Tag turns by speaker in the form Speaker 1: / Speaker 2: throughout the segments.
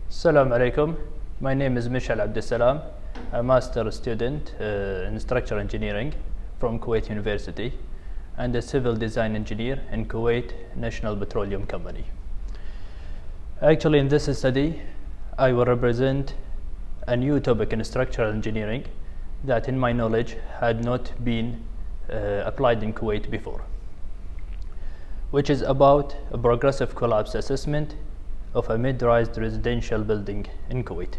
Speaker 1: Assalamu alaikum. My name is Meshal Adel, a master student in structural engineering from Kuwait University and a civil design engineer in Kuwait National Petroleum Company. Actually, in this study, I will represent a new topic in structural engineering that, in my knowledge, had not been applied in Kuwait before, which is about a progressive collapse assessment of a mid-rise residential building in Kuwait.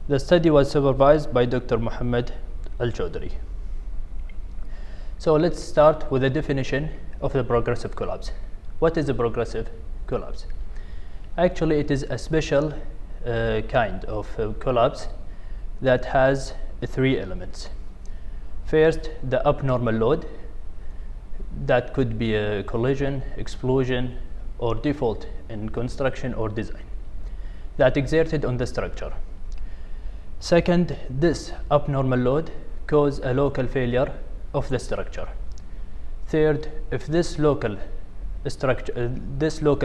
Speaker 1: The study was supervised by Dr. Mohammed Al-Chaudhry. So let's start with a definition of the progressive collapse. What is a progressive collapse? Actually, it is a special kind of collapse that has three elements. First, the abnormal load. That could be a collision, explosion, or default in construction or design that exerted on the structure. Second, this abnormal load causes a local failure of the structure. Third, if this local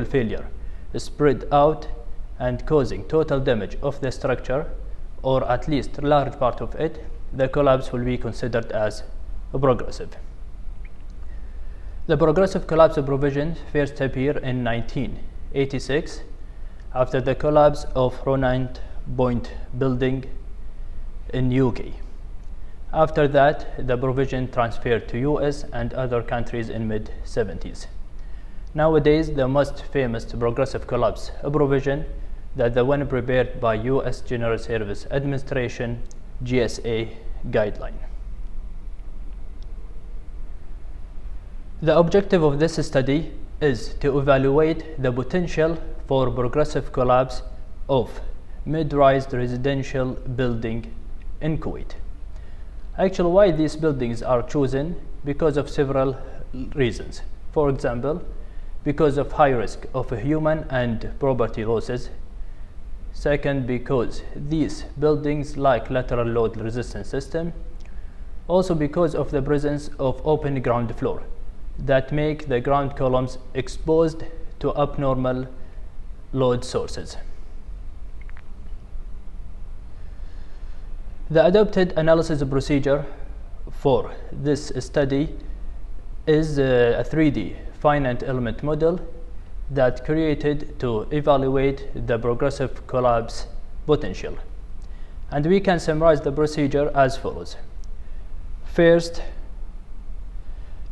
Speaker 1: failure is spread out and causing total damage of the structure, or at least a large part of it, the collapse will be considered as progressive. The progressive collapse provision first appeared in 1986 after the collapse of Ronant Point building in UK. After that, the provision transferred to US and other countries in mid-70s. Nowadays, the most famous progressive collapse provision that the one prepared by US General Service Administration GSA guideline. The objective of this study is to evaluate the potential for progressive collapse of mid-rise residential building in Kuwait. Actually, why these buildings are chosen? Because of several reasons. For example, because of high risk of human and property losses. Second, because these buildings lack lateral load resistance system. Also because of the presence of open ground floor that make the ground columns exposed to abnormal load sources. The adopted analysis procedure for this study is a 3D finite element model that created to evaluate the progressive collapse potential. And we can summarize the procedure as follows. First,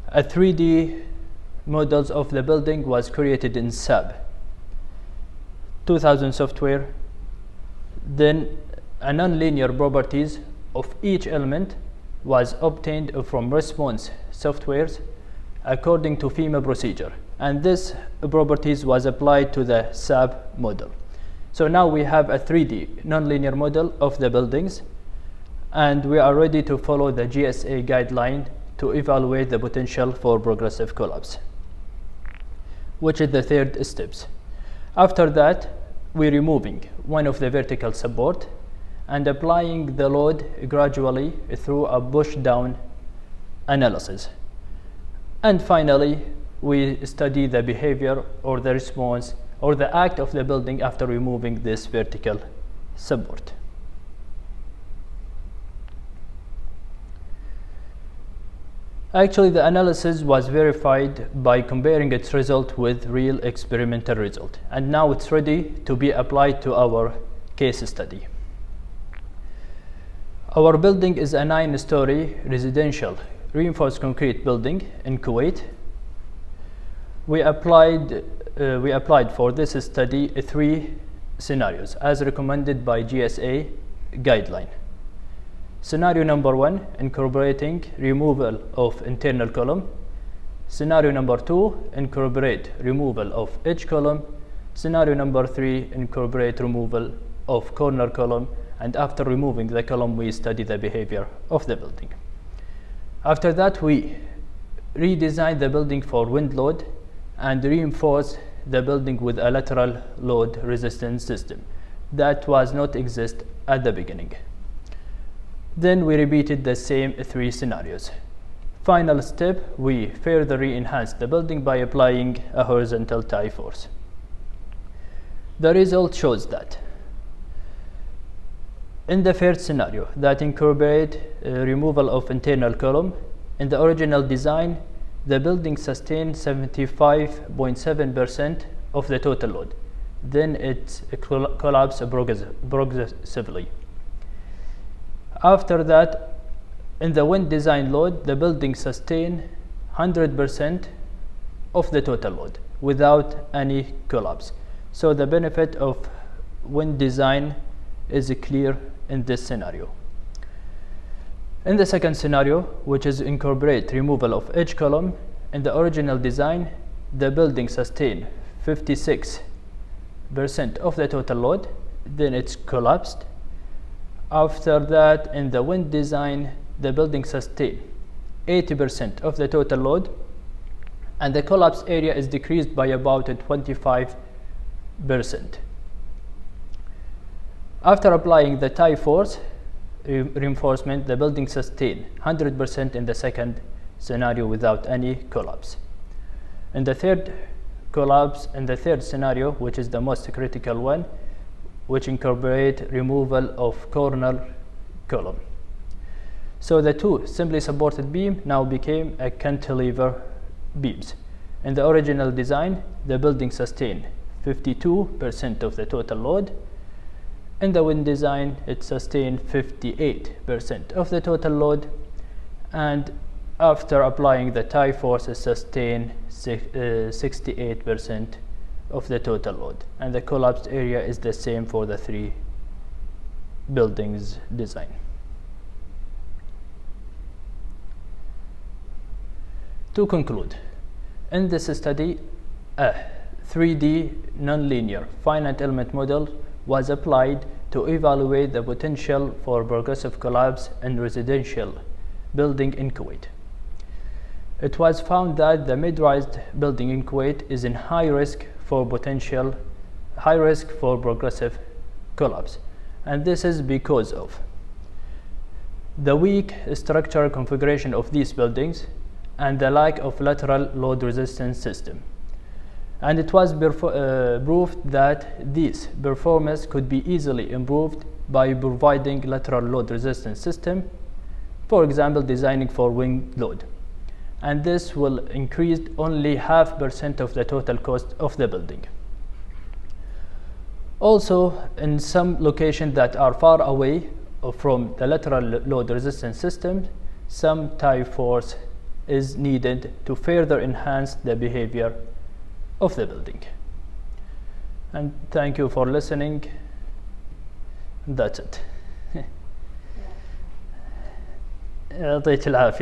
Speaker 1: a 3D models of the building was created in SAP 2000 software. Then a nonlinear properties of each element was obtained from response softwares according to FEMA procedure, and this properties was applied to the SAP model. So now we have a 3D nonlinear model of the buildings, and we are ready to follow the GSA guideline to evaluate the potential for progressive collapse, which is the third steps. After that, we're removing one of the vertical support and applying the load gradually through a push-down analysis. And finally, we study the behavior or the response or the act of the building after removing this vertical support. Actually, the analysis was verified by comparing its result with real experimental result, and now it's ready to be applied to our case study. Our building is a 9-story residential reinforced concrete building in Kuwait. We applied for this study 3 scenarios as recommended by GSA guideline. Scenario number 1, incorporating removal of internal column. Scenario number 2, incorporate removal of edge column. Scenario number 3, incorporate removal of corner column, and after removing the column, we study the behavior of the building. After that, we redesigned the building for wind load and reinforce the building with a lateral load resistance system that was not exist at the beginning. Then we repeated the same 3 scenarios. Final step, we further enhanced the building by applying a horizontal tie force. The result shows that in the first scenario that incorporate removal of internal column, in the original design, the building sustained 75.7% of the total load. Then it collapsed progressively. After that, in the wind design load, the building sustained 100% of the total load without any collapse. So the benefit of wind design is clear in this scenario. In the second scenario, which is incorporate removal of edge column, in the original design, the building sustained 56% of the total load, then it's collapsed. After that, in the wind design, the building sustained 80% of the total load, and the collapse area is decreased by about 25%. After applying the tie force reinforcement, the building sustained 100% in the second scenario without any collapse. In the third scenario, which is the most critical one, which incorporate removal of corner column. So the two simply supported beam now became a cantilever beams. In the original design, the building sustained 52% of the total load. In the wind design, it sustained 58% of the total load, and after applying the tie force, it sustained 68% of the total load, and the collapsed area is the same for the three buildings design. To conclude, in this study, a 3D nonlinear finite element model was applied to evaluate the potential for progressive collapse in residential building in Kuwait. It was found that the mid-rise building in Kuwait is in high risk for progressive collapse, and this is because of the weak structural configuration of these buildings and the lack of lateral load resistance system. And it was proved that this performance could be easily improved by providing lateral load resistance system, for example, designing for wing load. And this will increase only 0.5% of the total cost of the building. Also, in some locations that are far away from the lateral load resistance system, some tie force is needed to further enhance the behavior of the building. And thank you for listening. That's it. يعطيك العافية.